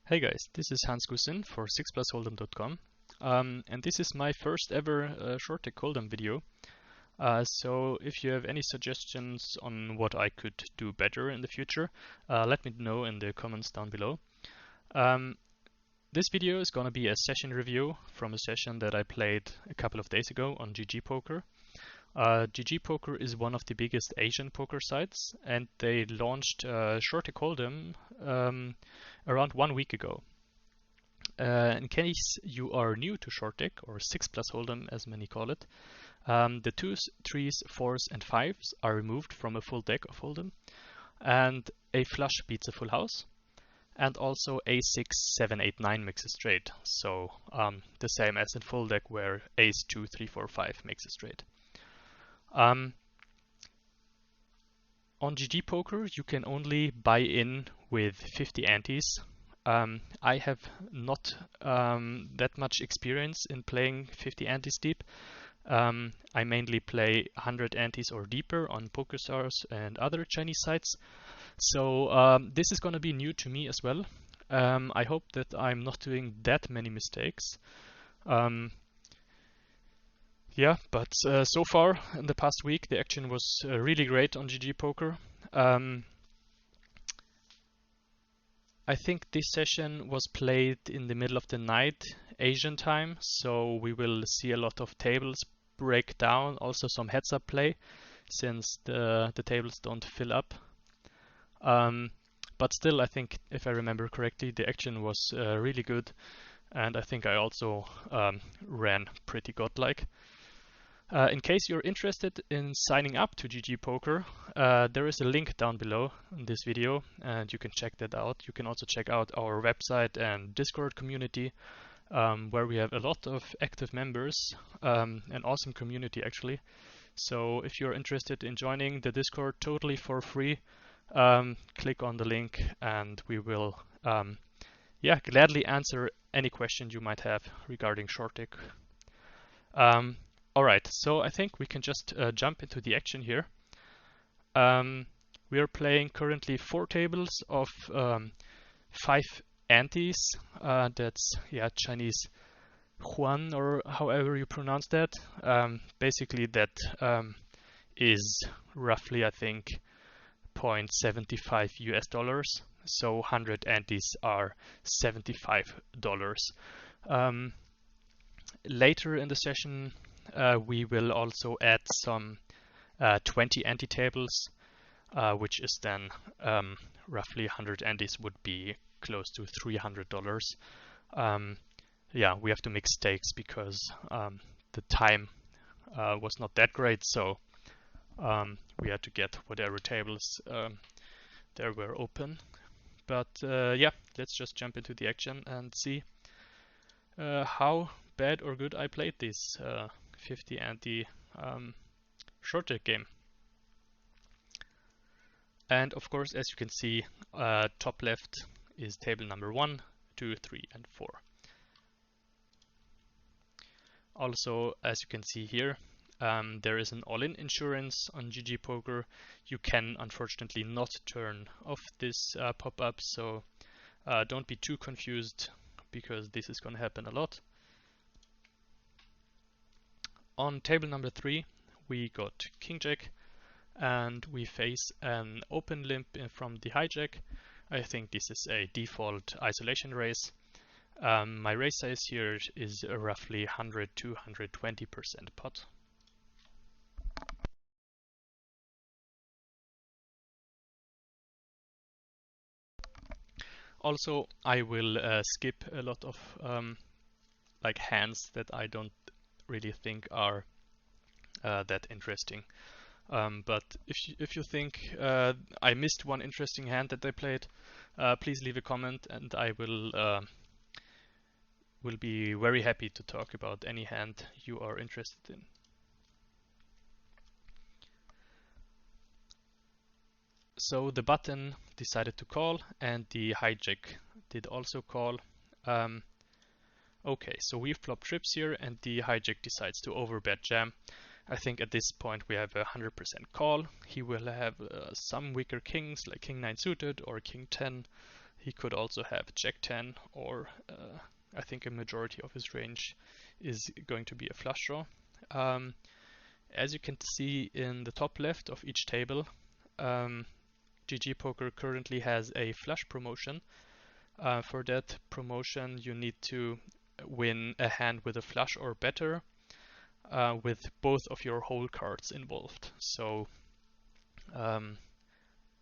Hey guys, this is Hans Gusen for 6plusholdem.com, and this is my first ever short deck Holdem video. So if you have any suggestions on what I could do better in the future, let me know in the comments down below. This video is gonna be a session review from a session that I played a couple of days ago on GGPoker. GGPoker is one of the biggest Asian poker sites, and they launched Short Deck Holdem around 1 week ago. In case you are new to Short Deck, or 6+ Holdem as many call it, the 2s, 3s, 4s, and 5s are removed from a full deck of Holdem, and a flush beats a full house, and also a6, 7, 8, 9 makes a straight. So the same as in full deck where ace 2, 3, 4, 5 makes a straight. On GGPoker, you can only buy in with 50 antes. I have not that much experience in playing 50 antes deep. I mainly play 100 antes or deeper on PokerStars and other Chinese sites. So this is going to be new to me as well. I hope that I'm not doing that many mistakes. Yeah, but so far in the past week, the action was really great on GGPoker. I think this session was played in the middle of the night, Asian time, so we will see a lot of tables break down, also some heads-up play, since the tables don't fill up. But still, I think, if I remember correctly, the action was really good, and I think I also ran pretty godlike. In case you're interested in signing up to GGPoker, there is a link down below in this video, and you can check that out. You can also check out our website and Discord community, where we have a lot of active members, an awesome community actually. So if you're interested in joining the Discord totally for free, click on the link and we will gladly answer any question you might have regarding Short Deck. Alright, so I think we can just jump into the action here. We are playing currently 4 tables of 5 antes. That's Chinese Huan, or however you pronounce that. Basically that is roughly, I think, 0.75 US dollars. So 100 antes are $75. Later in the session, we will also add some 20 ante tables, which is then roughly 100 antes would be close to $300. We have to mix stakes because the time was not that great, so we had to get whatever tables there were open. But let's just jump into the action and see how bad or good I played this 50 ante short deck game. And of course, as you can see, top left is table number 1, 2, 3, and 4. Also, as you can see here, there is an all-in insurance on GGPoker. You can unfortunately not turn off this pop-up, so don't be too confused because this is going to happen a lot. On table number 3, we got King Jack, and we face an open limp from the hijack. I think this is a default isolation raise. My raise size here is roughly 100 to 120% pot. Also, I will skip a lot of hands that I don't really think are that interesting. But if you think I missed one interesting hand that I played, please leave a comment, and I will be very happy to talk about any hand you are interested in. So the button decided to call, and the hijack did also call. Okay, so we flop trips here, and the hijack decides to overbet jam. I think at this point we have a 100% call. He will have some weaker kings, like King 9 suited or King 10. he could also have Jack 10, or I think a majority of his range is going to be a flush draw. As you can see in the top left of each table, GGPoker currently has a flush promotion. For that promotion, you need to win a hand with a flush or better, with both of your whole cards involved. So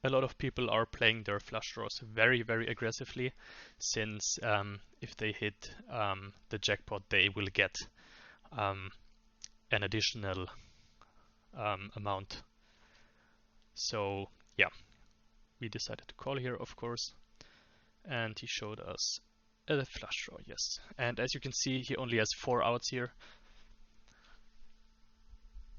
a lot of people are playing their flush draws very, very aggressively, since if they hit the jackpot, they will get an additional amount. So yeah, we decided to call here, of course, and he showed us a flush draw, yes. And as you can see, he only has 4 outs here.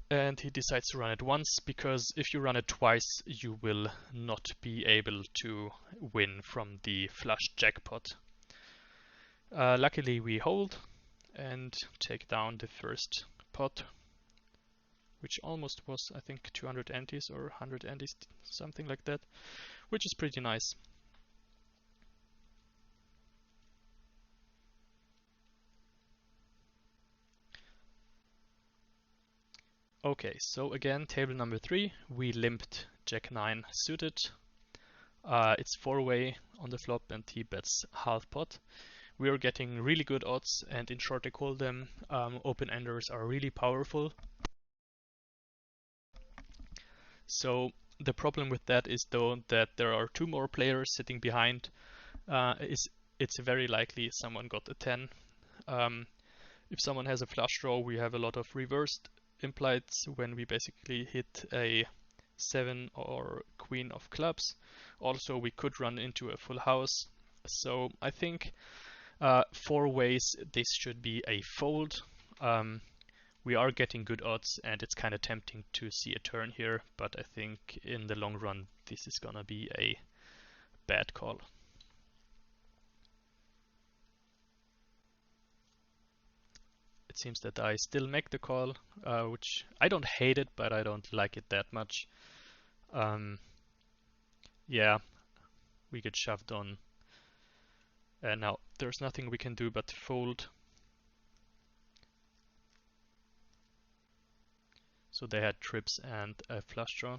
And he decides to run it once, because if you run it twice, you will not be able to win from the flush jackpot. Luckily we hold and take down the first pot, which almost was, I think, 200 antes or 100 antes, something like that, which is pretty nice. Okay, so again, table number 3, we limped Jack 9 suited. It's 4-way on the flop and he bets half pot. We are getting really good odds, and in short Holdem, open-enders are really powerful. So the problem with that is, though, that there are 2 more players sitting behind. It's very likely someone got a 10. If someone has a flush draw, we have a lot of reversed implieds when we basically hit a 7 or queen of clubs. Also, we could run into a full house. So I think 4 ways this should be a fold. We are getting good odds, and it's kind of tempting to see a turn here, but I think in the long run this is gonna be a bad call. It seems that I still make the call, which I don't hate it, but I don't like it that much. Yeah, we get shoved on. And now there's nothing we can do but fold. So they had trips and a flush draw.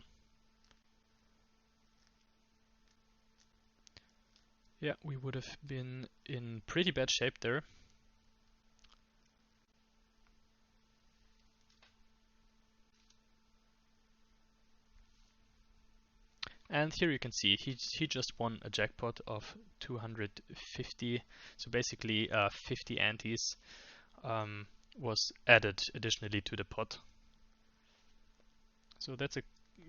Yeah, we would have been in pretty bad shape there. And here you can see he just won a jackpot of 250. So basically 50 antes was added additionally to the pot. So that's a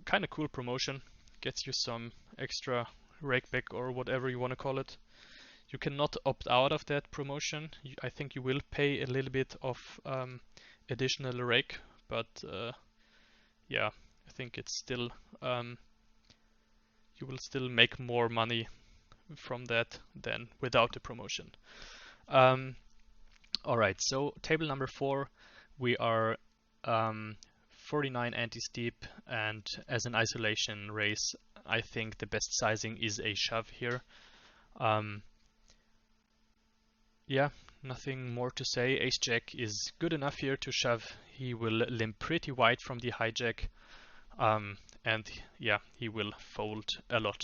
kind of cool promotion. Gets you some extra rakeback or whatever you want to call it. You cannot opt out of that promotion. I think you will pay a little bit of additional rake, but yeah, I think it's still you will still make more money from that than without the promotion. Alright, so table number 4, we are 49 anti-steep, and as an isolation race, I think the best sizing is a shove here. Yeah, nothing more to say. Ace-Jack is good enough here to shove. He will limp pretty wide from the hijack. And yeah, he will fold a lot.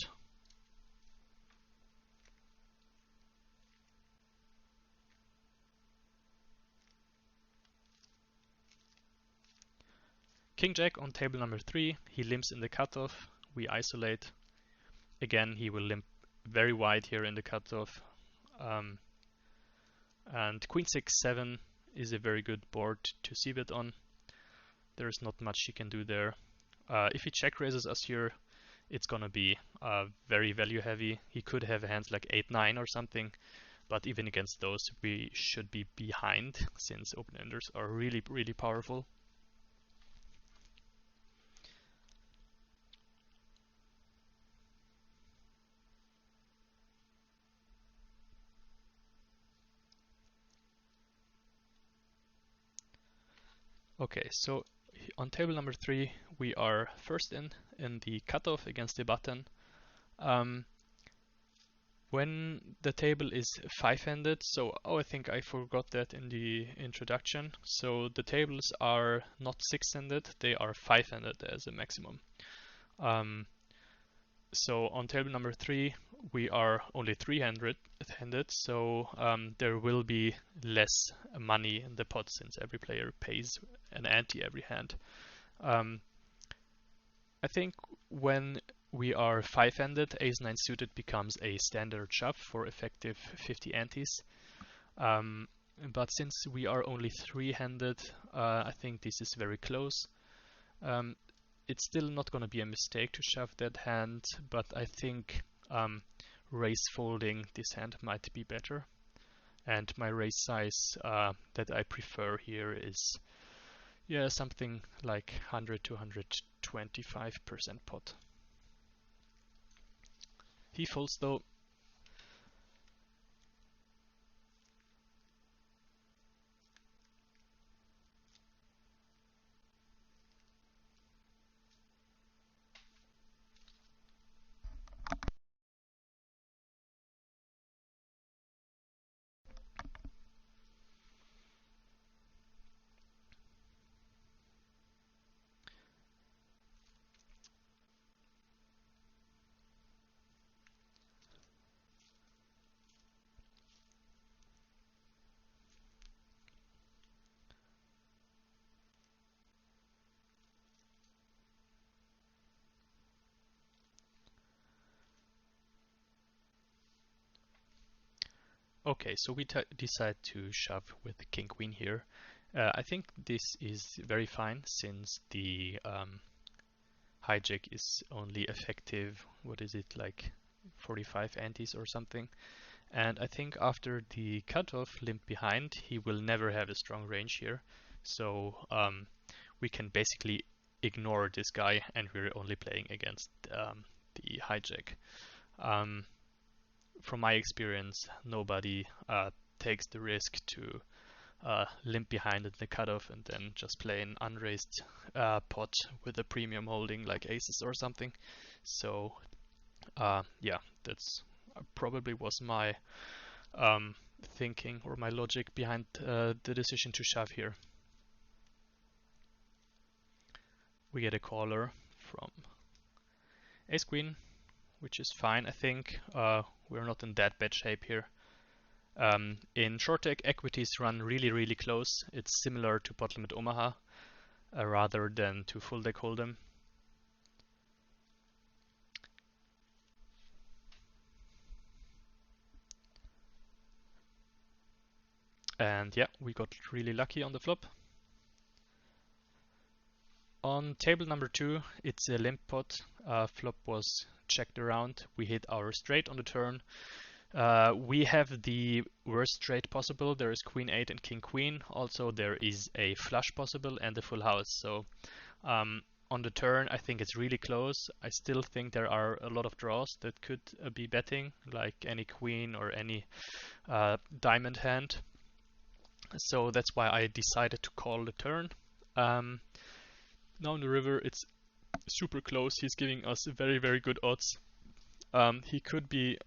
King Jack on table number 3, he limps in the cutoff. We isolate. Again, he will limp very wide here in the cutoff. And Queen 6-7 is a very good board to c-bet on. There is not much he can do there. If he check raises us here, it's gonna be very value heavy. He could have hands like 8-9 or something, but even against those we should be behind, since open-enders are really, really powerful. Okay, so on table number 3 we are first in the cutoff against the button. When When the table is five-handed, so I think I forgot that in the introduction. So the tables are not six-handed, they are five-handed as a maximum. So on table number 3, we are only three-handed, so there will be less money in the pot since every player pays an ante every hand. I think when we are five-handed, ace-9 suited becomes a standard shove for effective 50 antes. But since we are only three-handed, I think this is very close. It's still not going to be a mistake to shove that hand, but I think raise folding this hand might be better. And my raise size that I prefer here is something like 100 to 125% pot. He folds though. Okay, so we decide to shove with king queen here. I think this is very fine since the hijack is only effective, what is it, like 45 antes or something. And I think after the cutoff limp behind, he will never have a strong range here. So we can basically ignore this guy and we're only playing against the hijack. From my experience, nobody takes the risk to limp behind in the cutoff and then just play an unraised pot with a premium holding like aces or something. So yeah, that's probably was my thinking or my logic behind the decision to shove here. We get a caller from ace queen, which is fine. I think we're not in that bad shape here. In short deck, equities run really close. It's similar to pot limit Omaha rather than to full deck Holdem. And yeah, we got really lucky on the flop. On table number 2, it's a limp pot. Flop was checked around. We hit our straight on the turn. We have the worst straight possible. There is queen 8 and king queen. Also, there is a flush possible and a full house. So on the turn, I think it's really close. I still think there are a lot of draws that could be betting, like any queen or any diamond hand. So that's why I decided to call the turn. Now in the river, it's super close. He's giving us very good odds. He could be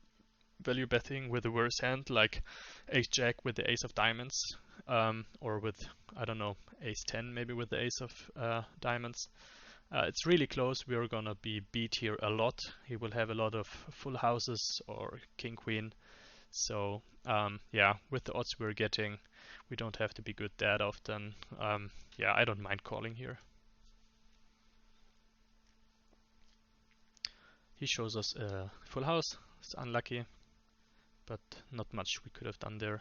value betting with a worse hand, like ace jack with the ace of diamonds, or with, I don't know, ace 10 maybe with the ace of diamonds. It's really close. We are gonna be beat here a lot. He will have a lot of full houses or king queen. So yeah, with the odds we're getting, we don't have to be good that often. Yeah, I don't mind calling here. He shows us a full house. It's unlucky, but not much we could have done there.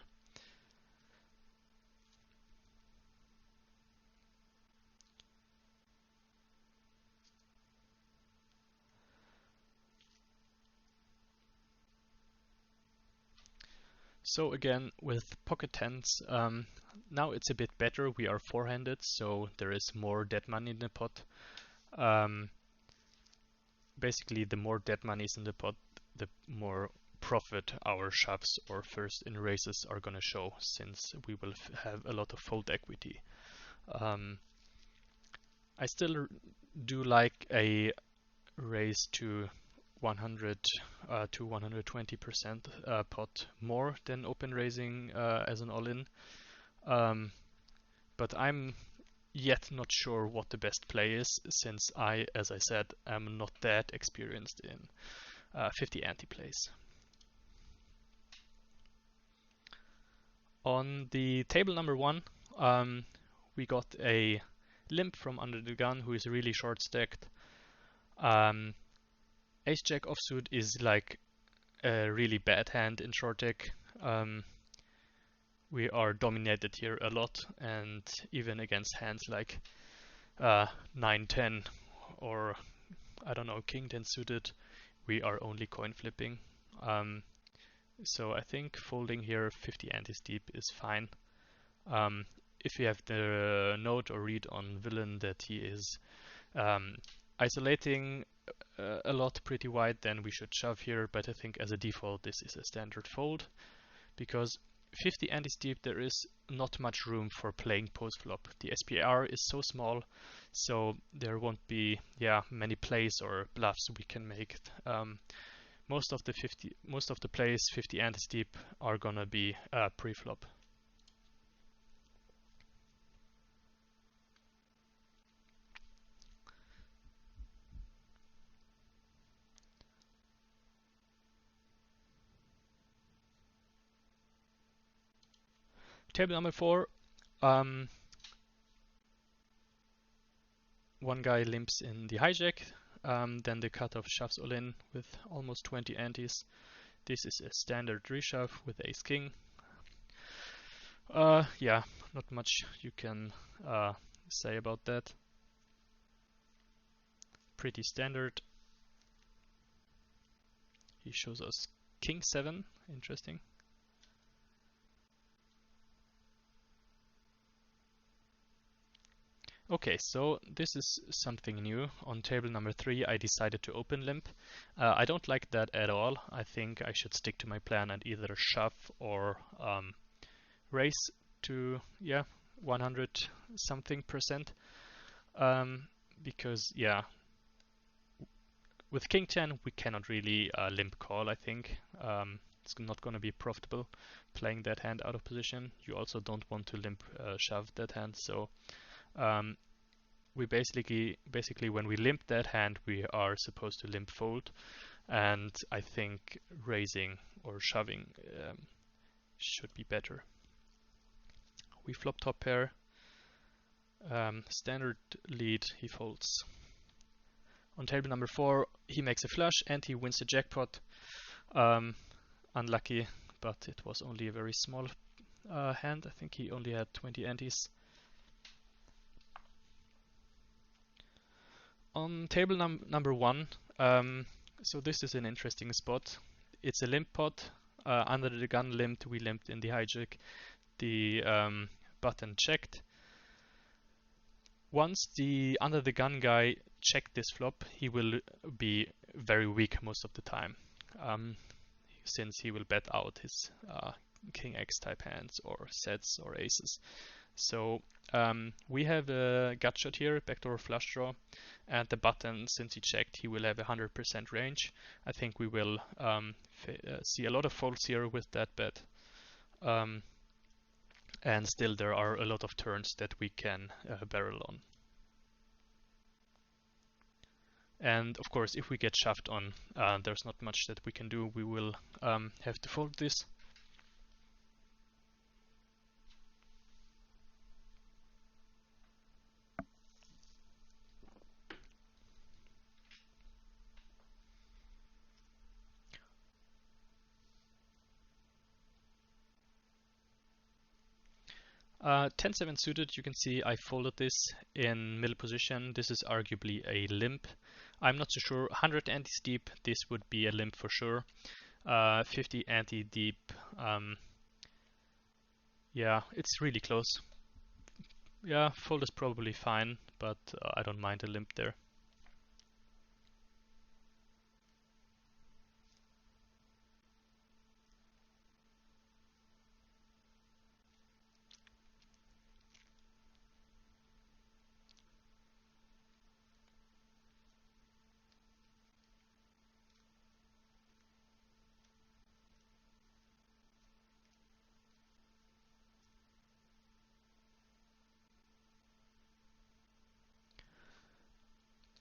So again, with pocket tens, now it's a bit better. We are four-handed, so there is more dead money in the pot. Basically, the more dead money is in the pot, the more profit our shoves or first in raises are going to show, since we will have a lot of fold equity. I still do like a raise to 100 to 120% pot more than open raising as an all-in. But I'm yet not sure what the best play is, since I, as I said, am not that experienced in 50 ante plays. On the table number 1, we got a limp from under the gun who is really short stacked. Ace Jack offsuit is like a really bad hand in short deck. We are dominated here a lot, and even against hands like 9-10 or I don't know, King 10 suited, we are only coin flipping. So I think folding here 50 antes deep is fine. If you have the note or read on villain that he is isolating a lot pretty wide, then we should shove here, but I think as a default this is a standard fold, because 50 antes deep there is not much room for playing post flop. The SPR is so small, so there won't be many plays or bluffs we can make. Most of the plays 50 antes deep are gonna be pre-flop. Table number 4. One guy limps in the hijack, then the cutoff shoves all in with almost 20 antes. This is a standard reshove with ace king. Not much you can say about that. Pretty standard. He shows us king 7, interesting. Okay, so this is something new. On table number 3, I decided to open limp. I don't like that at all. I think I should stick to my plan and either shove or raise to 100 something percent. Because with king 10 we cannot really limp call. I think it's not going to be profitable playing that hand out of position. You also don't want to limp shove that hand, so we basically when we limp that hand we are supposed to limp fold, and I think raising or shoving should be better. We flop top pair, standard lead, he folds. On table number 4 he makes a flush and he wins the jackpot. Unlucky, but it was only a very small hand. I think he only had 20 antes. On table number 1, so this is an interesting spot. It's a limp pot. Under the gun limped, we limped in the hijack. The button checked. Once the under the gun guy checked this flop, he will be very weak most of the time, since he will bet out his king X type hands or sets or aces. So we have a gut shot here, backdoor flush draw, and the button, since he checked, he will have 100% range. I think we will see a lot of folds here with that bet. And still there are a lot of turns that we can barrel on. And of course, if we get shoved on, there's not much that we can do. We will have to fold this. Uh, 10-7 suited, you can see I folded this in middle position. This is arguably a limp. I'm not so sure. 100 antes deep, this would be a limp for sure. 50 ante deep, it's really close. Yeah, fold is probably fine, but I don't mind a limp there.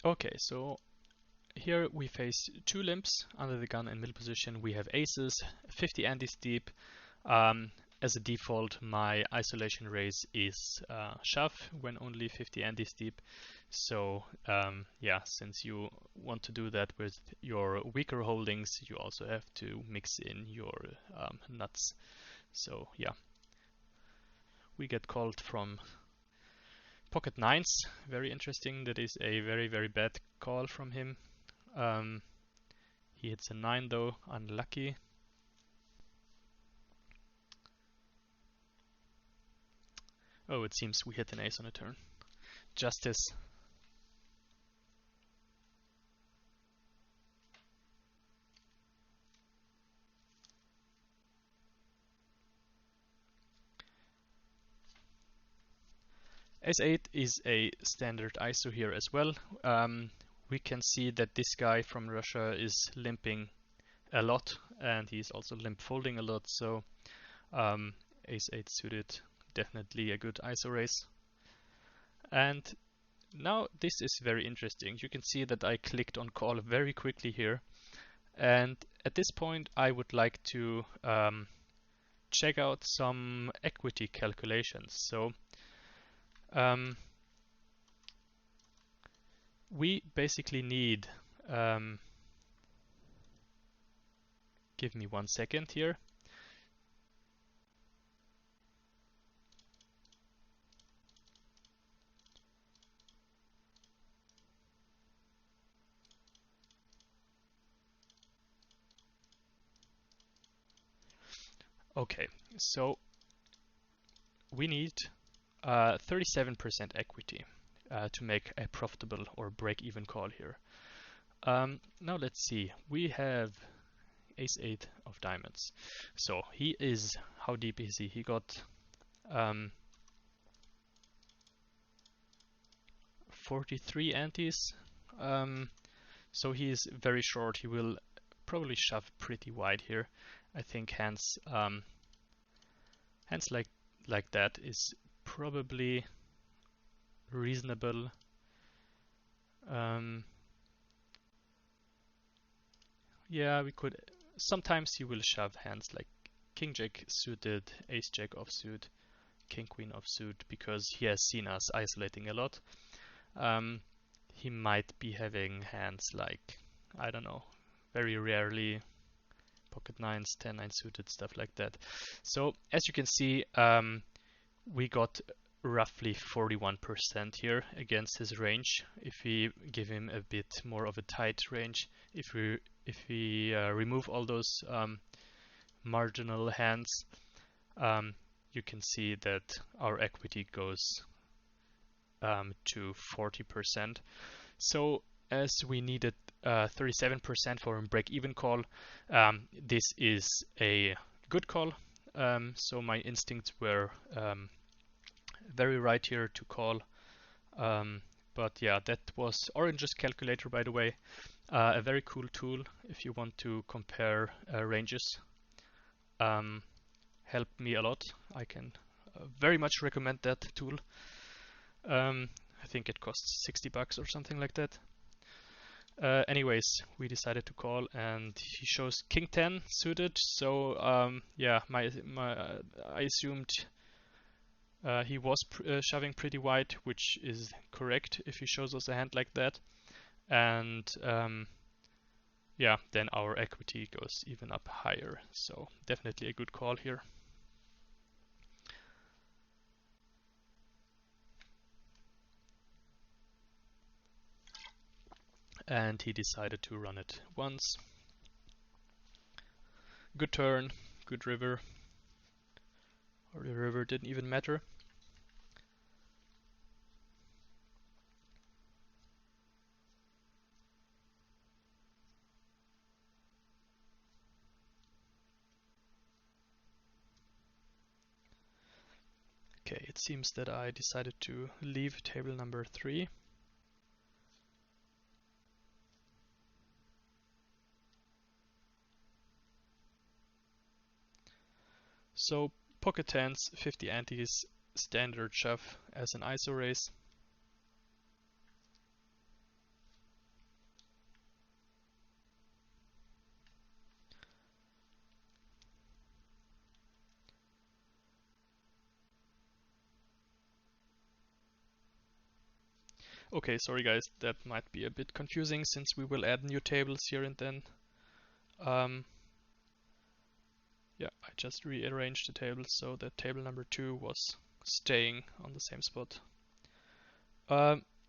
Okay, so here we face two limps under the gun in middle position. We have aces, 50 antes deep. As a default, my isolation raise is shove when only 50 antes deep. So yeah, since you want to do that with your weaker holdings, you also have to mix in your nuts. So yeah, we get called from pocket nines. Very interesting. That is a very, very bad call from him. He hits a 9 though, unlucky. Oh, it seems we hit an ace on a turn. Justice. Ace 8 is a standard ISO here as well. We can see that this guy from Russia is limping a lot, and he's also limp folding a lot, so Ace 8 suited, definitely a good ISO raise. And now this is very interesting. You can see that I clicked on call very quickly here, and at this point I would like to check out some equity calculations. So we basically need, give me 1 second here. Okay, so we need 37% equity to make a profitable or break-even call here. Now let's see. We have Ace 8 of diamonds. So he is, how deep is he? He got 43 antes. So he is very short. He will probably shove pretty wide here. I think hands like that is probably reasonable. Yeah, we could. Sometimes he will shove hands like King Jack suited, Ace Jack offsuit, King Queen offsuit, because he has seen us isolating a lot. He might be having hands like, I don't know, very rarely pocket nines, 10-9 suited, stuff like that. So as you can see, we got roughly 41% here against his range. If we give him a bit more of a tight range, if we remove all those marginal hands, you can see that our equity goes to 40%. So as we needed 37% for a break-even call, this is a good call. So my instincts were very right here to call. But yeah, that was Orange's calculator, by the way. A very cool tool if you want to compare ranges. Helped me a lot. I can very much recommend that tool. I think it costs $60 or something like that. Anyways, we decided to call, and he shows King 10 suited. So yeah, I assumed he was shoving pretty wide, which is correct if he shows us a hand like that. And yeah, then our equity goes even up higher. So definitely a good call here. And he decided to run it once. Good turn, good river. Or the river didn't even matter. Okay, it seems that I decided to leave table number 3. So pocket tens, 50 antes, standard shove as an ISO raise. Okay, sorry guys, that might be a bit confusing since we will add new tables here and then. Yeah, I just rearranged the tables so that table number 2 was staying on the same spot.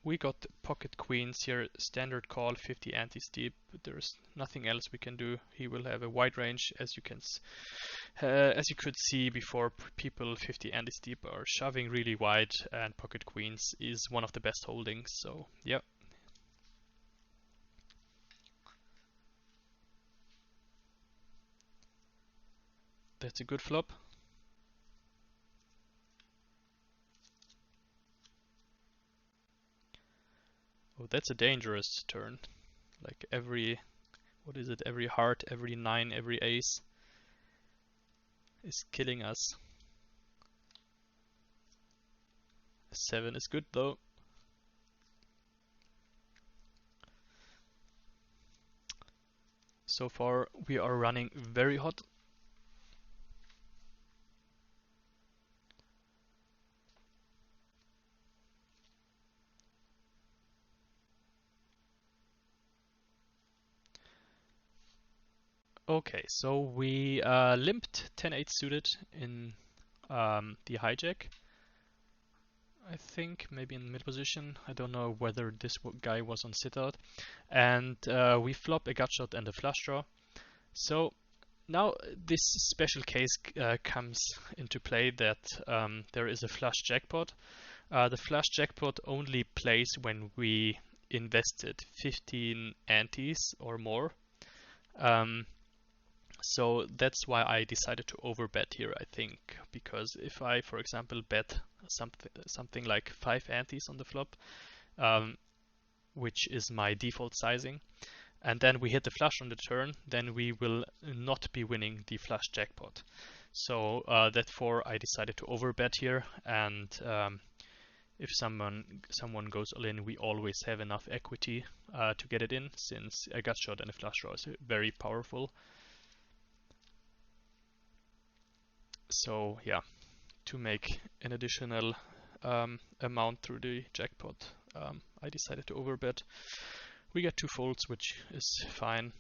We got pocket queens here, standard call, 50 anti-steep, but there's nothing else we can do. He will have a wide range, as you could see before. People 50 anti-steep are shoving really wide, and pocket queens is one of the best holdings. So yeah. That's a good flop. Oh, that's a dangerous turn. Like every, what is it, every heart, every 9, every ace is killing us. 7 is good though. So far we are running very hot. Okay, so we limped 10-8 suited in the hijack. I think maybe in mid position. I don't know whether this guy was on sit out. And we flop a gut shot and a flush draw. So now this special case comes into play that there is a flush jackpot. The flush jackpot only plays when we invested 15 antes or more. So that's why I decided to overbet here, I think, because if I, for example, bet something like 5 antes on the flop, which is my default sizing, and then we hit the flush on the turn, then we will not be winning the flush jackpot. So therefore I decided to overbet here, and if someone goes all in, we always have enough equity to get it in, since a gut shot and a flush draw is very powerful. So yeah, to make an additional amount through the jackpot, I decided to overbet. We get 2 folds, which is fine.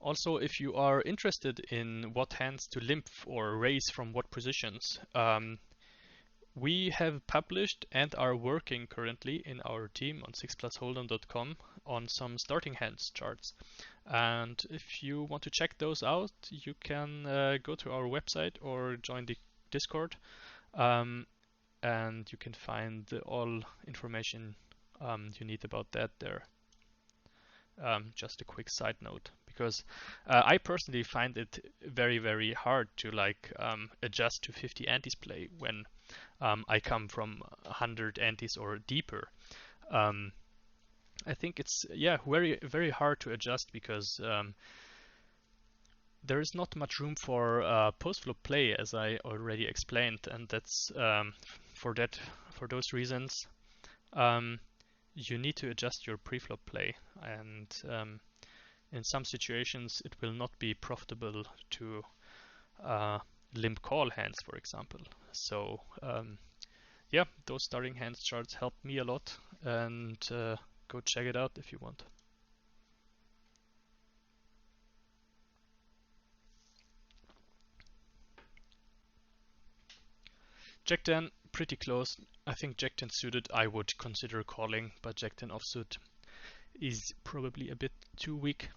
Also, if you are interested in what hands to limp or raise from what positions, we have published and are working currently in our team on 6plusholdem.com on some starting hands charts. And if you want to check those out, you can go to our website or join the Discord, and you can find all information you need about that there. Just a quick side note, because I personally find it very, very hard to adjust to 50 antis play when I come from 100 antis or deeper. I think it's very, very hard to adjust because there is not much room for post-flop play, as I already explained, and that's for those reasons. You need to adjust your pre-flop play, and in some situations it will not be profitable to limp call hands, for example. So yeah, those starting hands charts helped me a lot, and go check it out if you want. Jack 10, pretty close. I think Jack 10 suited I would consider calling, but Jack 10 offsuit is probably a bit too weak.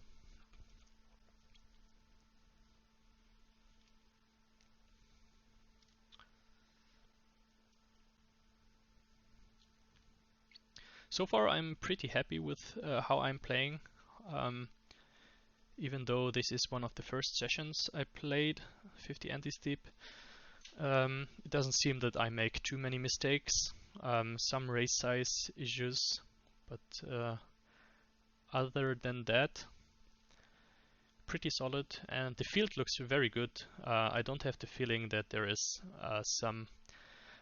So far I'm pretty happy with how I'm playing. Even though this is one of the first sessions I played 50 anti-steep, it doesn't seem that I make too many mistakes. Some raise size issues, but other than that, pretty solid, and the field looks very good. I don't have the feeling that there is some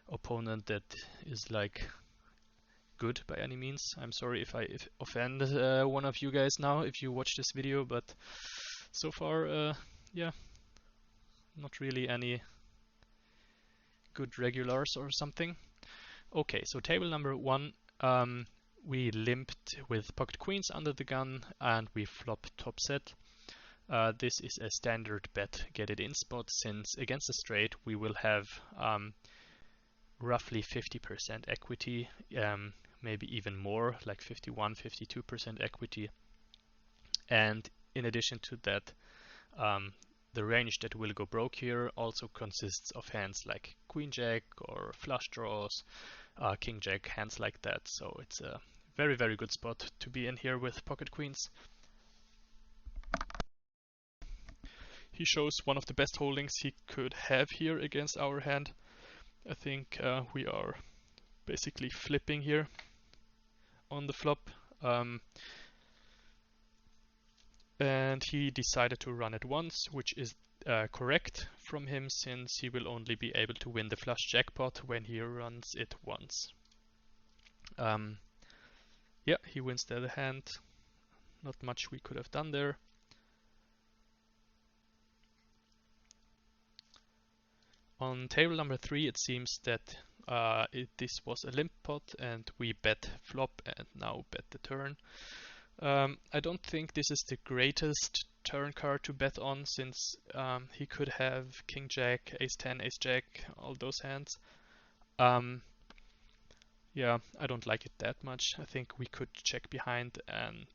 opponent that is like good by any means. I'm sorry if I offend one of you guys now if you watch this video, but so far, yeah, not really any good regulars or something. Okay, so table number 1, we limped with pocket queens under the gun and we flop top set. This is a standard bet get it in spot, since against a straight we will have roughly 50% equity, maybe even more, like 51-52% equity. And in addition to that, the range that will go broke here also consists of hands like queen jack or flush draws, king jack, hands like that. So it's a very, very good spot to be in here with pocket queens. He shows one of the best holdings he could have here against our hand. I think we are basically flipping here on the flop. And he decided to run it once, which is correct from him, since he will only be able to win the flush jackpot when he runs it once. Yeah, he wins the other hand. Not much we could have done there. On table number 3, it seems that this was a limp pot and we bet flop and now bet the turn. I don't think this is the greatest turn card to bet on, since he could have king jack, ace 10, ace jack, all those hands. Yeah, I don't like it that much. I think we could check behind and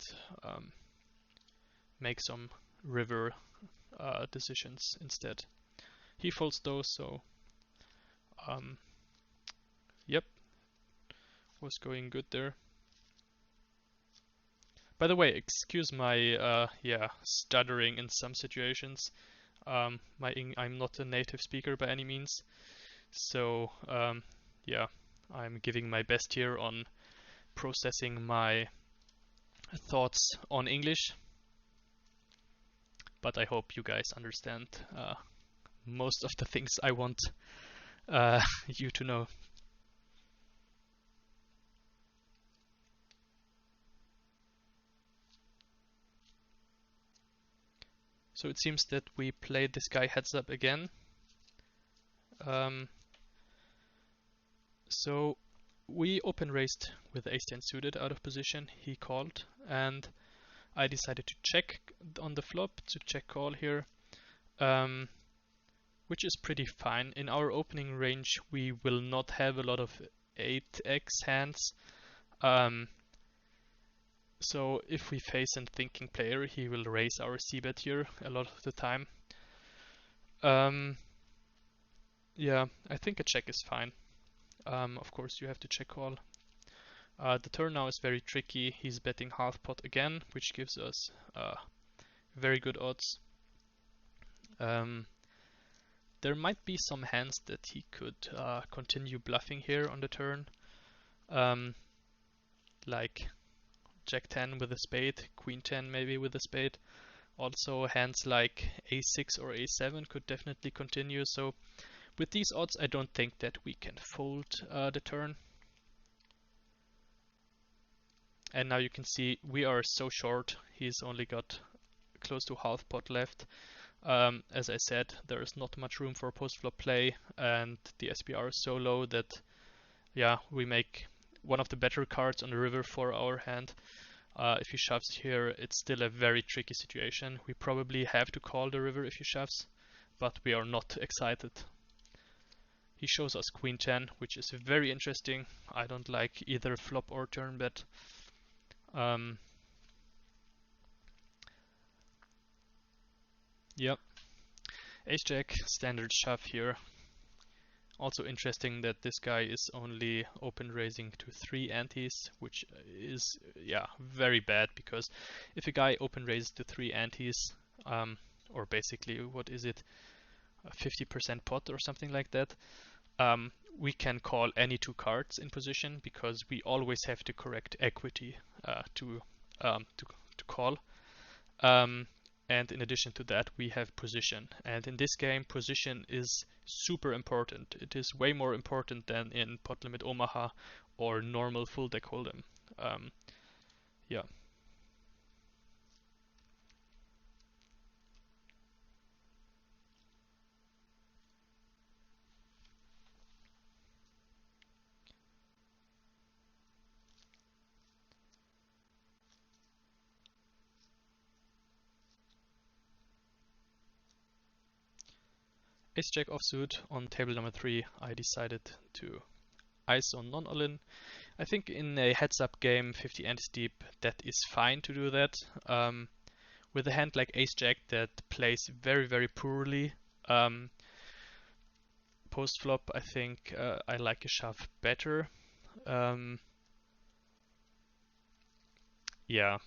make some river decisions instead. He folds those, so yep, was going good there. By the way, excuse my stuttering in some situations. I'm not a native speaker by any means, so yeah, I'm giving my best here on processing my thoughts on English. But I hope you guys understand most of the things I want you to know. So it seems that we played this guy heads up again. So we open raised with ace 10 suited out of position. He called, and I decided to check on the flop, to check call here, which is pretty fine. In our opening range, we will not have a lot of 8x hands. So if we face a thinking player, he will raise our c-bet here a lot of the time. Yeah, I think a check is fine. Of course, you have to check call. The turn now is very tricky. He's betting half pot again, which gives us very good odds. There might be some hands that he could continue bluffing here on the turn, like Jack 10 with a spade, Queen 10 maybe with a spade. Also hands like A6 or A7 could definitely continue. So with these odds, I don't think that we can fold the turn. And now you can see we are so short. He's only got close to half pot left. As I said, there is not much room for post-flop play, and the SPR is so low that, yeah, we make one of the better cards on the river for our hand. If he shoves here, it's still a very tricky situation. We probably have to call the river if he shoves, but we are not excited. He shows us Queen 10, which is very interesting. I don't like either flop or turn bet. Yep. Ace Jack, standard shove here. Also interesting that this guy is only open raising to 3 antes, which is, yeah, very bad, because if a guy open raises to 3 antes, or basically, what is it, 50% pot or something like that, we can call any 2 cards in position, because we always have the correct equity to call. and in addition to that, we have position. And in this game, position is super important. It is way more important than in Pot Limit Omaha or normal full deck Hold'em. Yeah. Ace Jack offsuit on table number 3. I decided to ice on non-all-in. I think in a heads-up game, 50 anti deep, that is fine to do that. With a hand like Ace Jack that plays very, very poorly post flop, I think I like a shove better. Yeah.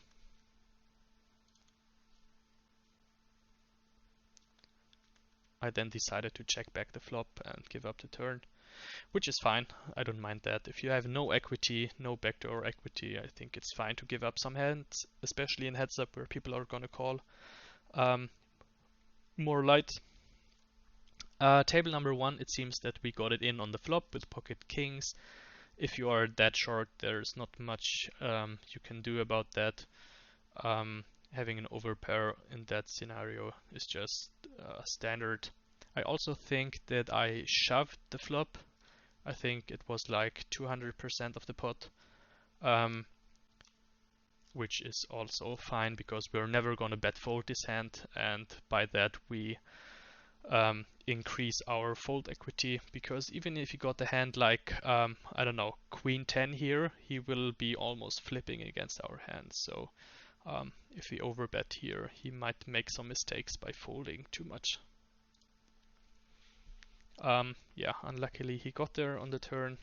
I then decided to check back the flop and give up the turn, which is fine. I don't mind that. If you have no equity, no backdoor equity, I think it's fine to give up some hands, especially in heads up where people are gonna call more light. Table number 1, it seems that we got it in on the flop with pocket kings. If you are that short, there's not much you can do about that. Having an overpair in that scenario is just standard. I also think that I shoved the flop. I think it was like 200% of the pot, which is also fine because we're never going to bet fold this hand, and by that we increase our fold equity, because even if he got the hand like, I don't know, Queen 10 here, he will be almost flipping against our hand. So if we overbet here, he might make some mistakes by folding too much. Yeah, unluckily he got there on the turn.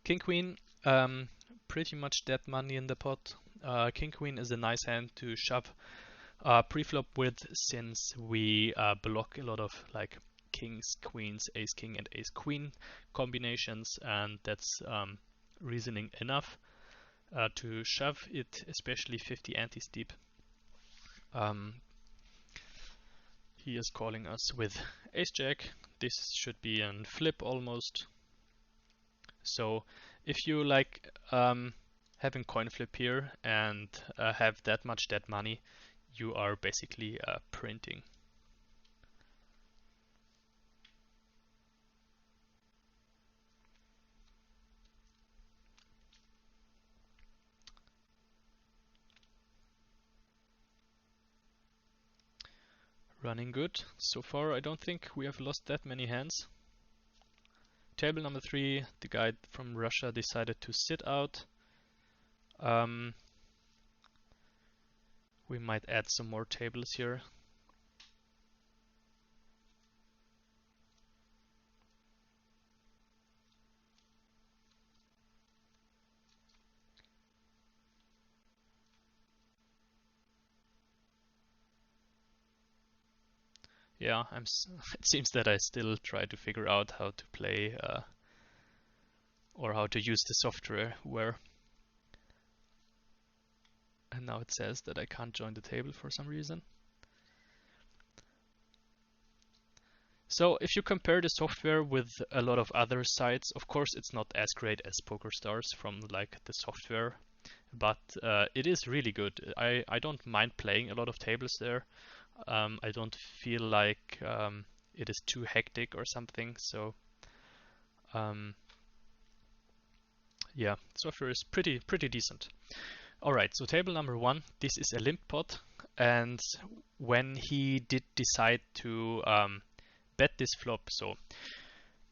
King Queen, pretty much dead money in the pot. King Queen is a nice hand to shove pre-flop with, since we block a lot of like kings, queens, ace king, and ace queen combinations, and that's reasoning enough to shove it, especially 50 anti-steep. He is calling us with ace jack. This should be a flip almost. So if you like having coin flip here and have that much dead money, you are basically printing. Running good. So far I don't think we have lost that many hands. Table number 3, the guy from Russia decided to sit out. We might add some more tables here. Yeah, it seems that I still try to figure out how to play or how to use the software where. And now it says that I can't join the table for some reason. So if you compare the software with a lot of other sites, of course it's not as great as PokerStars from like the software, but it is really good. I don't mind playing a lot of tables there. I don't feel like it is too hectic or something. So yeah, software is pretty decent. Alright, so table number 1, this is a limp pot, and when he did decide to bet this flop, so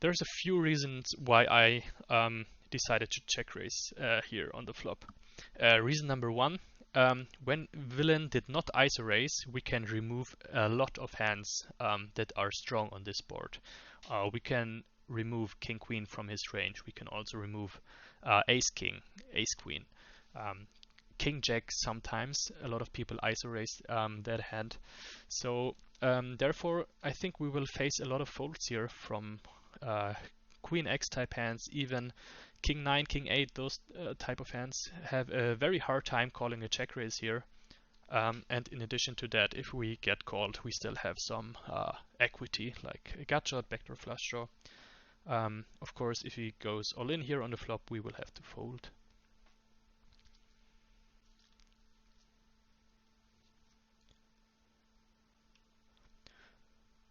there's a few reasons why I decided to check raise here on the flop. Reason number 1, when villain did not ISO raise, we can remove a lot of hands that are strong on this board. We can remove king queen from his range. We can also remove ace king, ace queen, king jack. Sometimes a lot of people ISO raise that hand. So therefore I think we will face a lot of folds here from Queen X type hands, even King 9, King 8, those type of hands have a very hard time calling a check raise here. And in addition to that, if we get called, we still have some equity, like a gut shot, backdoor flush draw. Of course, if he goes all in here on the flop, we will have to fold.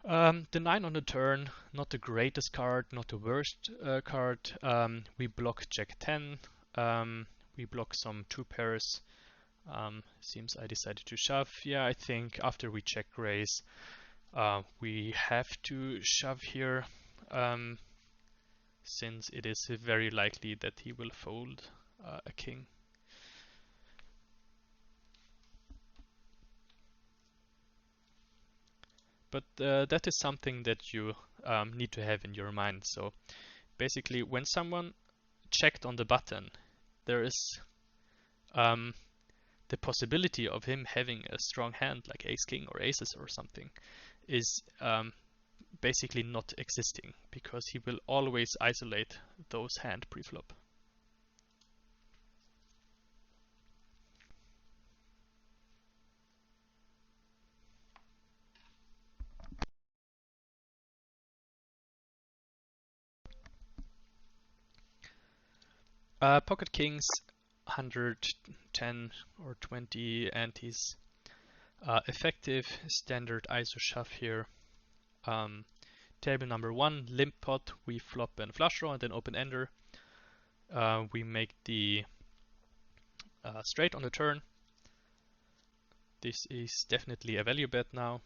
The 9 on the turn, not the greatest card, not the worst card. We block Jack 10. We block some 2 pairs. Seems I decided to shove. Yeah, I think after we check raise, we have to shove here, since it is very likely that he will fold a king. But that is something that you need to have in your mind. So basically, when someone checked on the button, there is the possibility of him having a strong hand like ace king or aces or something is basically not existing, because he will always isolate those hand preflop. Pocket kings, 110 or 20 antes. Effective standard ISO shove here. Table number 1, limp pot, we flop and flush draw and then open ender. We make the straight on the turn. This is definitely a value bet now.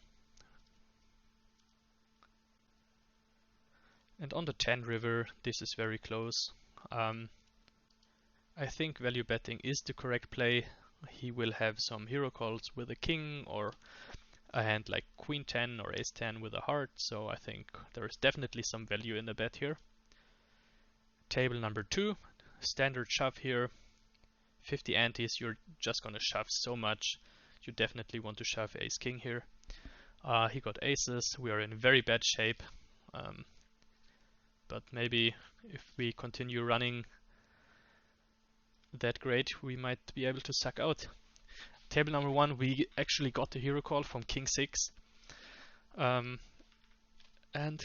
And on the 10 river, this is very close. I think value betting is the correct play. He will have some hero calls with a king or a hand like queen 10 or ace 10 with a heart, so I think there is definitely some value in the bet here. Table number 2, standard shove here. 50 antes, you're just gonna shove so much. You definitely want to shove ace king here. He got aces, we are in very bad shape. But maybe if we continue running that great, we might be able to suck out. Table number 1, we actually got the hero call from king 6. And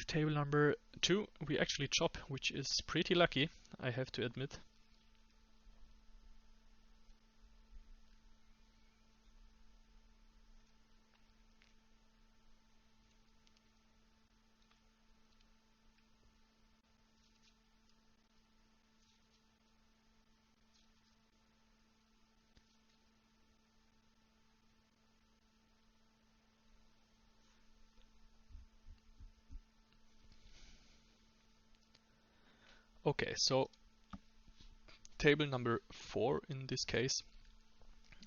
table number 2, we actually chop, which is pretty lucky, I have to admit. Okay, so table number 4 in this case,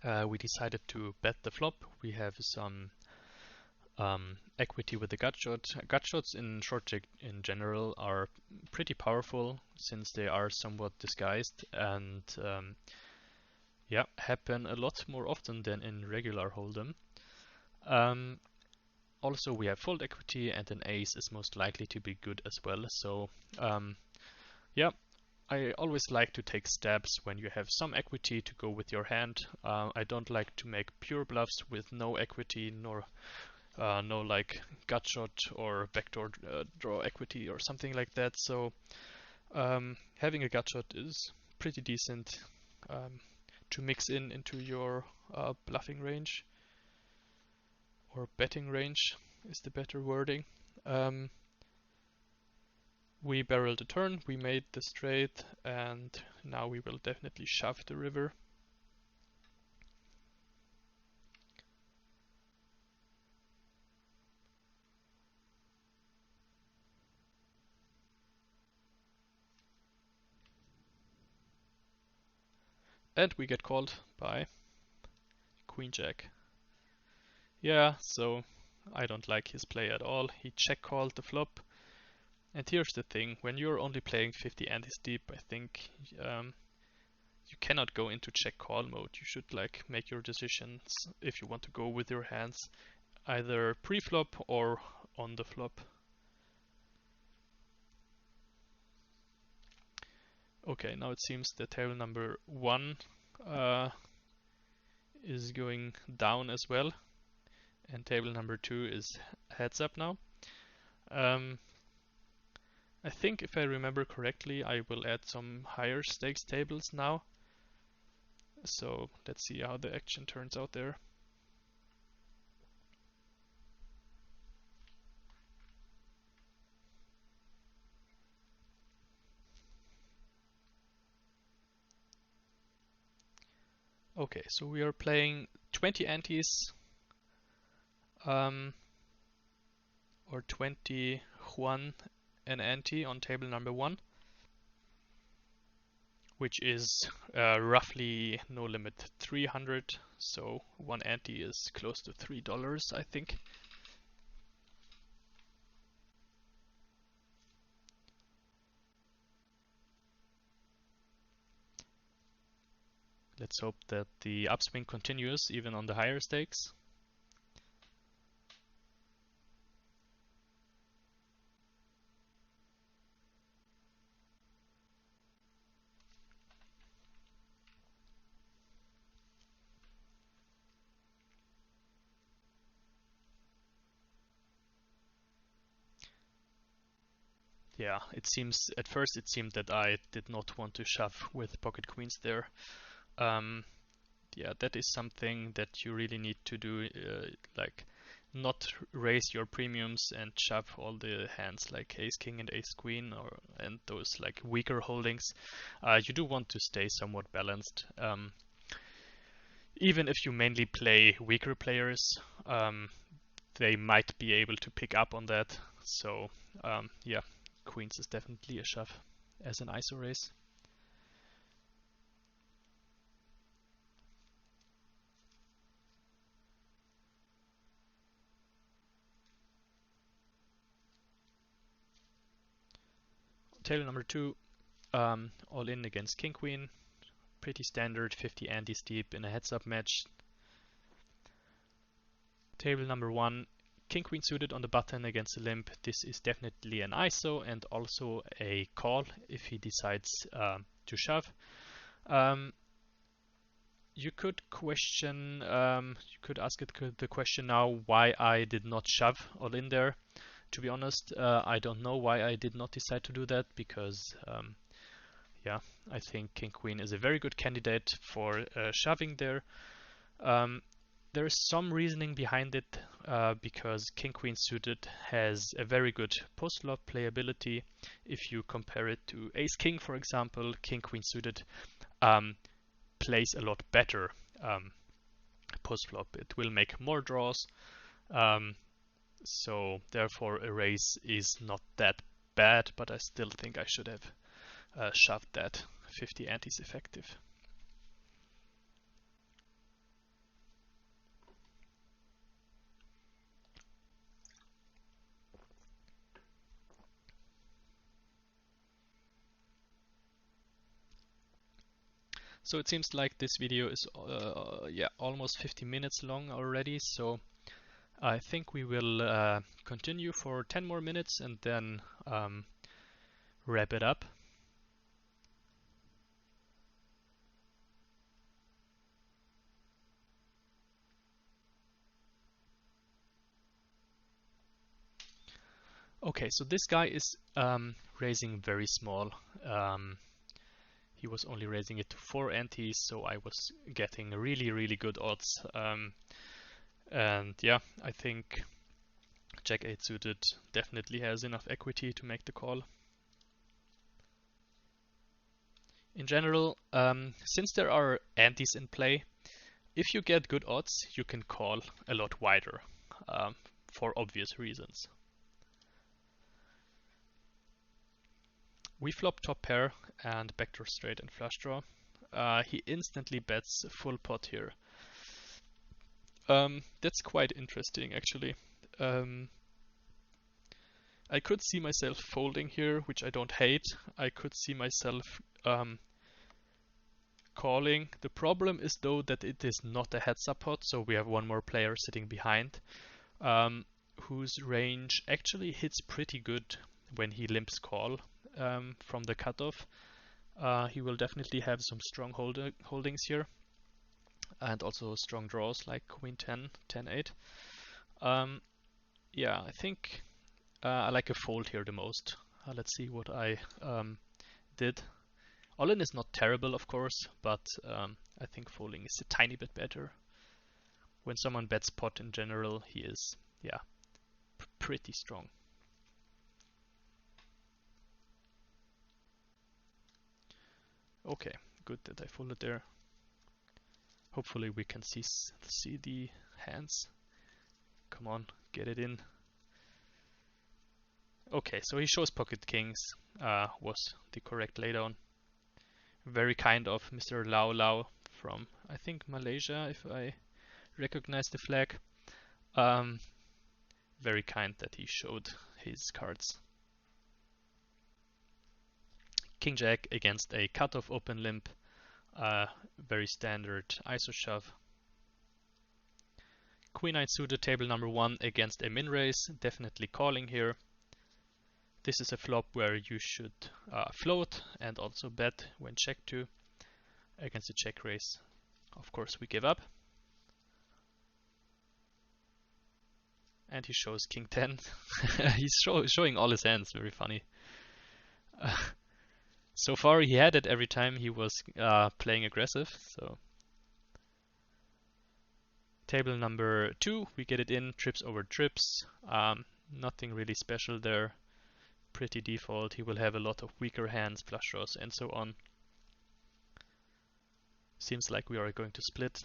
we decided to bet the flop. We have some equity with the gut shot. Gut shots in short check in general are pretty powerful since they are somewhat disguised and yeah, happen a lot more often than in regular Holdem. Also, we have fold equity and an ace is most likely to be good as well. So yeah, I always like to take stabs when you have some equity to go with your hand. I don't like to make pure bluffs with no equity nor no like gut shot or backdoor draw equity or something like that. So having a gut shot is pretty decent to mix into your bluffing range, or betting range is the better wording. We barreled the turn, we made the straight, and now we will definitely shove the river. And we get called by Queen Jack. Yeah, so I don't like his play at all. He check called the flop. And here's the thing, when you're only playing 50 antes deep, I think you cannot go into check call mode. You should like make your decisions if you want to go with your hands either pre-flop or on the flop. Okay, now it seems that table number 1 is going down as well, and table number 2 is heads up now. I think if I remember correctly, I will add some higher stakes tables now. So let's see how the action turns out there. Okay, so we are playing 20 antes, or 21 an ante on table number 1, which is roughly no limit 300, so one ante is close to $3, I think. Let's hope that the upswing continues even on the higher stakes. Yeah, it seems, at first it seemed that I did not want to shove with pocket queens there. Yeah, that is something that you really need to do, like not raise your premiums and shove all the hands like ace king and ace queen, and those like weaker holdings. You do want to stay somewhat balanced. Even if you mainly play weaker players, they might be able to pick up on that. So yeah, queens is definitely a shove as an ISO raise. Table number 2, all in against king queen. Pretty standard 50 antes deep in a heads up match. Table number 1, king queen suited on the button against a limp. This is definitely an ISO and also a call if he decides to shove. You could question, you could ask the question now why I did not shove all in there. To be honest, I don't know why I did not decide to do that, because yeah, I think king queen is a very good candidate for shoving there. There is some reasoning behind it, because king queen suited has a very good post flop playability. If you compare it to ace king, for example, king queen suited plays a lot better post flop. It will make more draws, so therefore a raise is not that bad, but I still think I should have shoved that 50 antes effective. So it seems like this video is yeah, almost 50 minutes long already, so I think we will continue for 10 more minutes and then wrap it up. Okay, so this guy is raising very small. He was only raising it to 4 antes, so I was getting really good odds. And yeah, I think Jack 8 suited definitely has enough equity to make the call. In general, since there are antes in play, if you get good odds, you can call a lot wider, for obvious reasons. We flop top pair and backdoor straight and flush draw. He instantly bets full pot here. That's quite interesting, actually. I could see myself folding here, which I don't hate. I could see myself calling. The problem is though that it is not a heads up pot, so we have one more player sitting behind, whose range actually hits pretty good when he limps call from the cutoff. He will definitely have some strong holdings here, and also strong draws like Queen 10, 10-8. Yeah, I think I like a fold here the most. Let's see what I did. All-in is not terrible, of course, but I think folding is a tiny bit better. When someone bets pot in general, he is, yeah, pretty strong. Okay, good that I folded there. Hopefully we can see the hands. Come on, get it in. Okay, so he shows pocket kings, was the correct laydown. Very kind of Mr. Lau Lau from, I think, Malaysia, if I recognize the flag. Very kind that he showed his cards. King Jack against a cutoff open limp. Very standard ISO shove. Queen 9 suited, table number 1 against a min raise. Definitely calling here. This is a flop where you should float and also bet when check 2 against a check raise. Of course, we give up. And he shows King 10. He's showing all his hands. Very funny. So far, he had it every time he was playing aggressive. So table number 2, we get it in, trips over trips. Nothing really special there. Pretty default. He will have a lot of weaker hands, flush draws, and so on. Seems like we are going to split.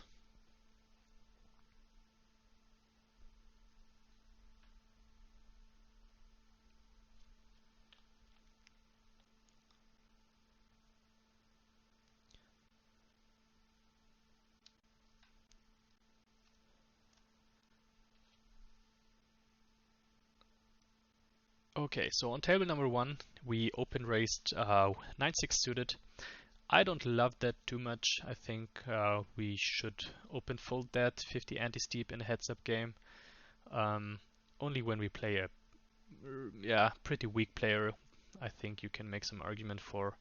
Okay, so on table number 1, we open raised 9-6 suited. I don't love that too much. I think we should open fold that 50 anti-steep in a heads-up game. Only when we play a pretty weak player, I think you can make some argument for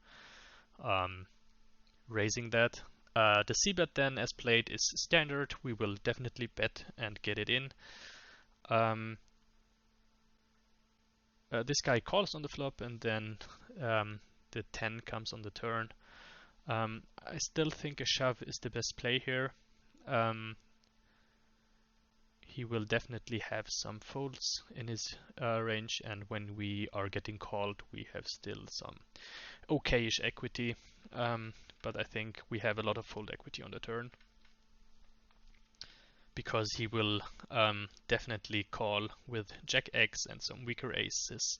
raising that. The c-bet then, as played, is standard. We will definitely bet and get it in. This guy calls on the flop, and then the 10 comes on the turn. I still think a shove is the best play here. He will definitely have some folds in his range, and when we are getting called, we have still some okayish equity. But I think we have a lot of fold equity on the turn, because he will definitely call with Jack X and some weaker aces,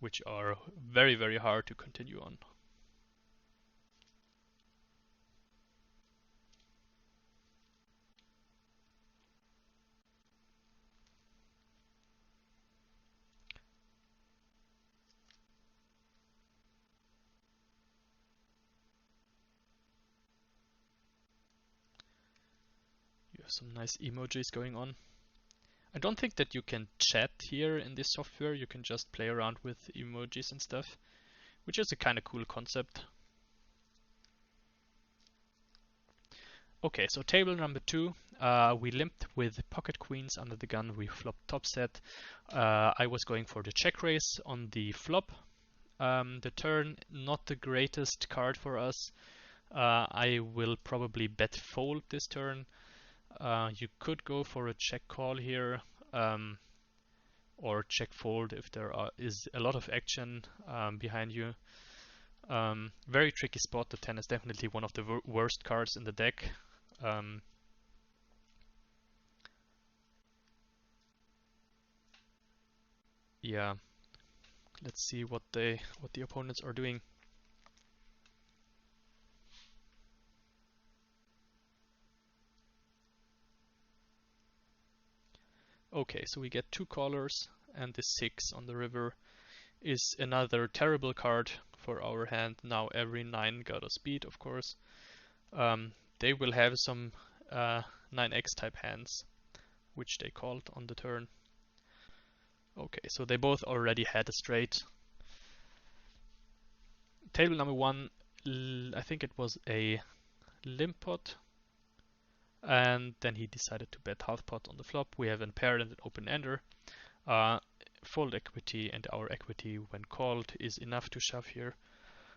which are very, very hard to continue on. You have some nice emojis going on. I don't think that you can chat here in this software. You can just play around with emojis and stuff, which is a kind of cool concept. Okay, so table number 2, we limped with pocket queens under the gun. We flopped top set. I was going for the check raise on the flop. The turn, not the greatest card for us. I will probably bet fold this turn. You could go for a check call here, or check fold if there is a lot of action behind you. Very tricky spot. The 10 is definitely one of the worst cards in the deck. Yeah, let's see what the opponents are doing. Okay, so we get 2 callers, and the 6 on the river is another terrible card for our hand. Now every 9 got a speed, of course. They will have some 9x type hands, which they called on the turn. Okay, so they both already had a straight. table number 1, I think it was a limp pot, and then he decided to bet half pot on the flop. We have a pair and an open ender. Fold equity, and our equity when called is enough to shove here.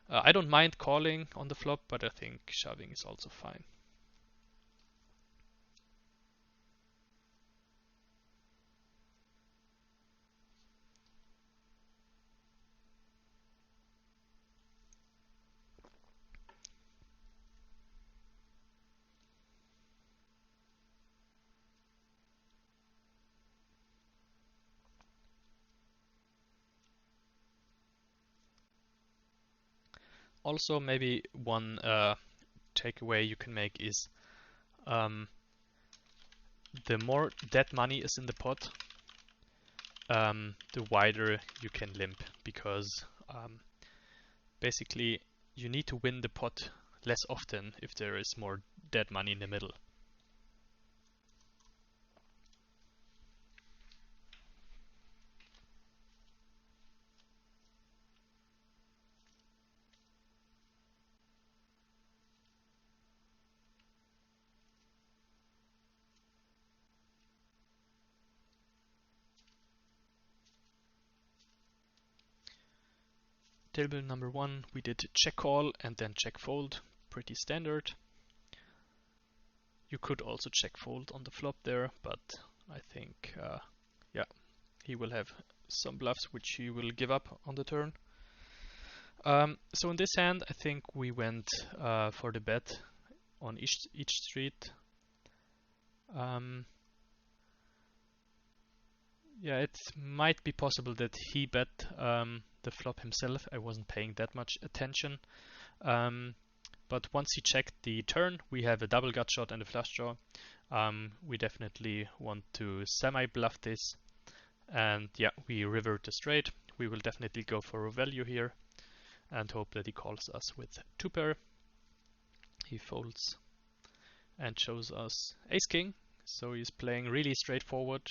I don't mind calling on the flop, but I think shoving is also fine. Also, maybe one takeaway you can make is the more dead money is in the pot, the wider you can limp, because basically you need to win the pot less often if there is more dead money in the middle. Table number 1, we did check call and then check fold, pretty standard. You could also check fold on the flop there, but I think, yeah, he will have some bluffs which he will give up on the turn. So in this hand, I think we went for the bet on each street. Yeah, it might be possible that he bet the flop himself. I wasn't paying that much attention. But once he checked the turn, we have a double gut shot and a flush draw. We definitely want to semi-bluff this. And yeah, we river the straight. We will definitely go for a value here and hope that he calls us with 2 pair. He folds and shows us ace king. So he's playing really straightforward.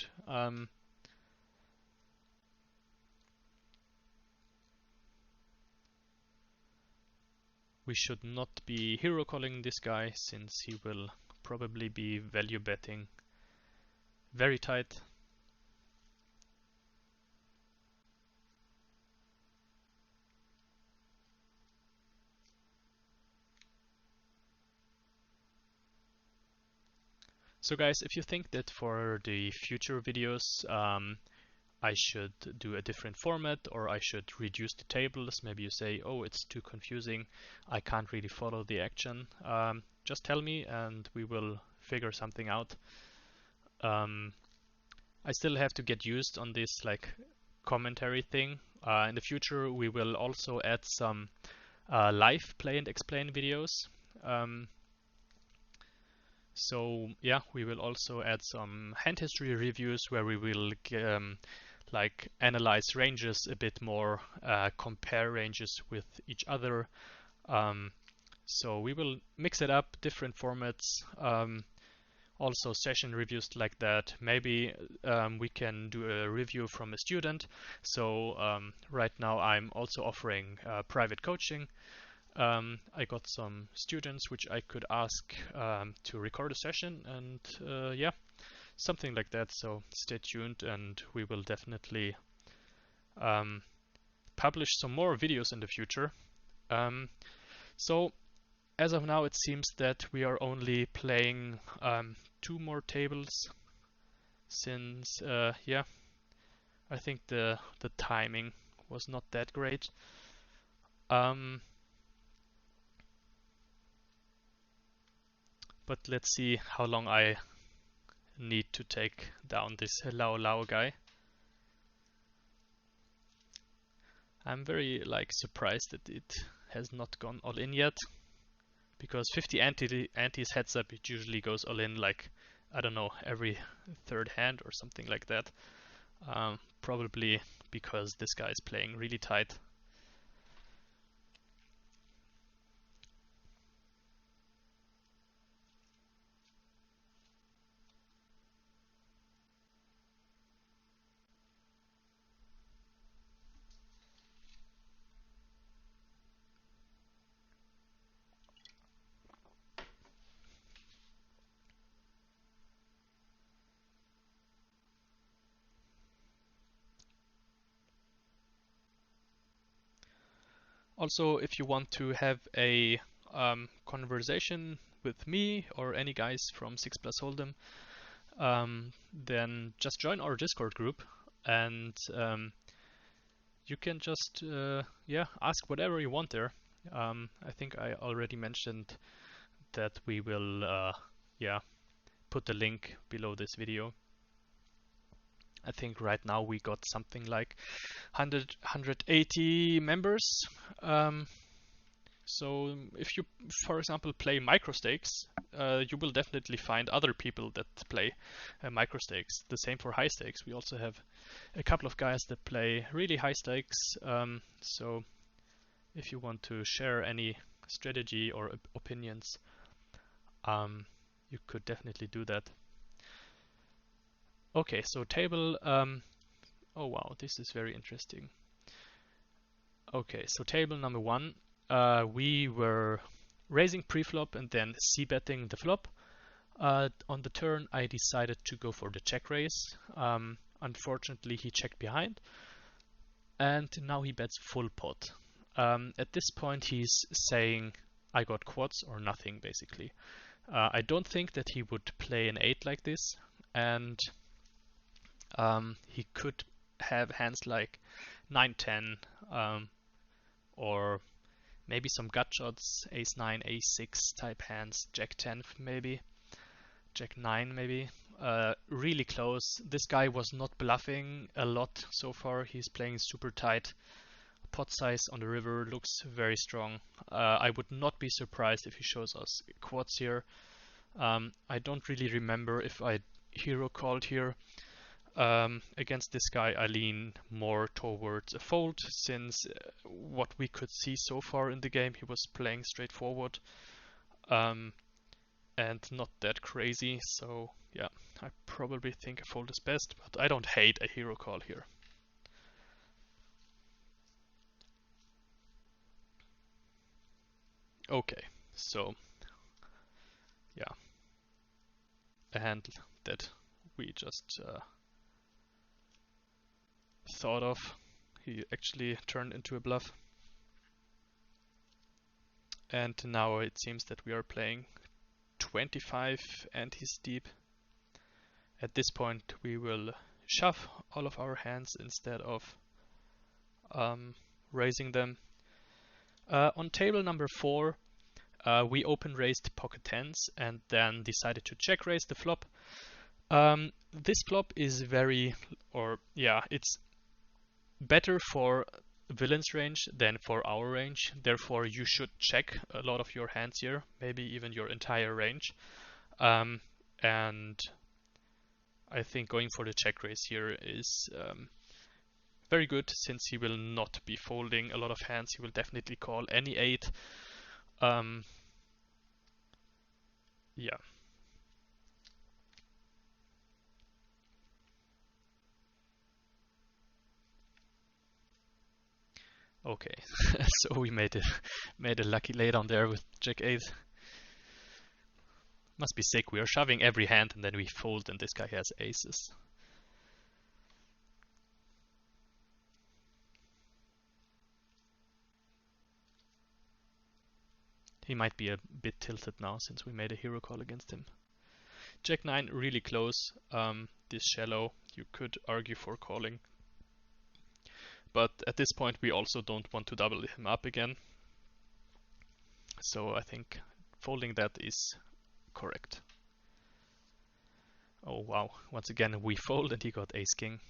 We should not be hero calling this guy, since he will probably be value betting very tight. So guys, if you think that for the future videos I should do a different format, or I should reduce the tables, maybe you say, oh, it's too confusing, I can't really follow the action, just tell me and we will figure something out. I still have to get used on this like commentary thing. In the future we will also add some live play and explain videos. So yeah, we will also add some hand history reviews where we will like analyze ranges a bit more, compare ranges with each other. So we will mix it up, different formats, also session reviews like that. Maybe we can do a review from a student. So right now I'm also offering private coaching. I got some students which I could ask to record a session, and yeah, something like that. So stay tuned, and we will definitely publish some more videos in the future. So as of now, it seems that we are only playing 2 more tables, since yeah, I think the timing was not that great. But let's see how long I need to take down this Lao Lao guy. I'm very surprised that it has not gone all in yet, because 50 antes heads up, it usually goes all in I don't know, every 3rd hand or something like that. Probably because this guy is playing really tight. Also, if you want to have a conversation with me or any guys from 6 Plus Holdem, then just join our Discord group, and you can just ask whatever you want there. I think I already mentioned that we will put the link below this video. I think right now we got something like 180 members. So if you, for example, play microstakes, you will definitely find other people that play microstakes. The same for high stakes. We also have a couple of guys that play really high stakes. So if you want to share any strategy or opinions, you could definitely do that. Okay, so table. Oh wow, this is very interesting. Okay, so table number 1. We were raising pre-flop and then c-betting the flop. On the turn, I decided to go for the check raise. Unfortunately, he checked behind, and now he bets full pot. At this point, he's saying, I got quads or nothing, basically. I don't think that he would play an 8 like this, and he could have hands like 9-10, or maybe some gut shots, ace-9, ace-6 type hands, jack-10 maybe, jack-9 maybe. Really close. This guy was not bluffing a lot so far. He's playing super tight. Pot size on the river looks very strong. I would not be surprised if he shows us quads here. I don't really remember if I hero called here. Against this guy, I lean more towards a fold, since what we could see so far in the game, he was playing straightforward and not that crazy. So yeah, I probably think a fold is best, but I don't hate a hero call here. Okay, so yeah, a hand that we just thought of, he actually turned into a bluff. And now it seems that we are playing 25 and he's deep. At this point we will shove all of our hands instead of raising them. On table number 4, we open raised pocket tens and then decided to check raise the flop. This flop is it's better for villain's range than for our range. Therefore, you should check a lot of your hands here, maybe even your entire range. And I think going for the check raise here is very good, since he will not be folding a lot of hands. He will definitely call any 8. Yeah. Okay, so we made a lucky laydown there with Jack 8. Must be sick. We are shoving every hand and then we fold, and this guy has aces. He might be a bit tilted now since we made a hero call against him. Jack 9 really close. This shallow, you could argue for calling. But at this point we also don't want to double him up again. So I think folding that is correct. Oh wow, once again we fold and he got ace king.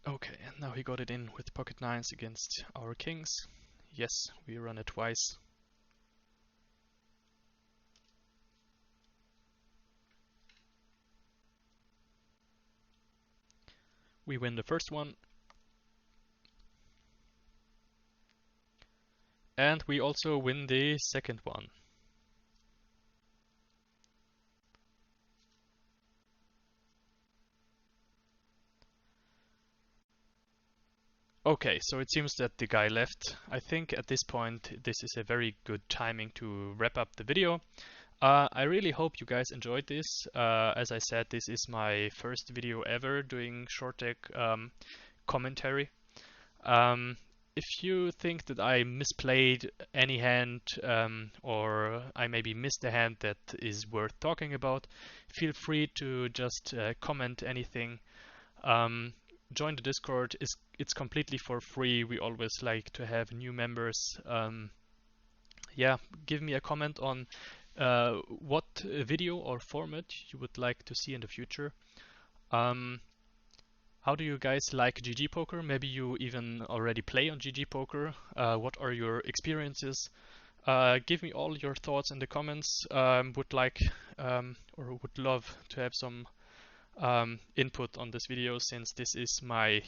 Okay, and now he got it in with pocket nines against our kings. Yes, we run it twice. We win the first one. And we also win the second one. Okay, so it seems that the guy left. I think at this point this is a very good timing to wrap up the video. I really hope you guys enjoyed this. As I said, this is my first video ever doing short deck commentary. If you think that I misplayed any hand or I maybe missed a hand that is worth talking about, feel free to just comment anything. Join the Discord. It's completely for free. We always like to have new members. Yeah, give me a comment on what video or format you would like to see in the future. How do you guys like GGPoker? Maybe you even already play on GGPoker. What are your experiences? Give me all your thoughts in the comments. Would like or would love to have some input on this video, since this is my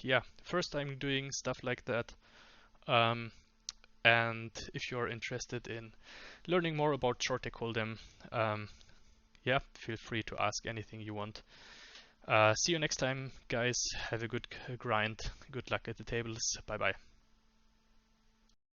first time doing stuff like that. And if you're interested in learning more about short deck Holdem, feel free to ask anything you want. See you next time, guys. Have a good grind. Good luck at the tables. Bye bye.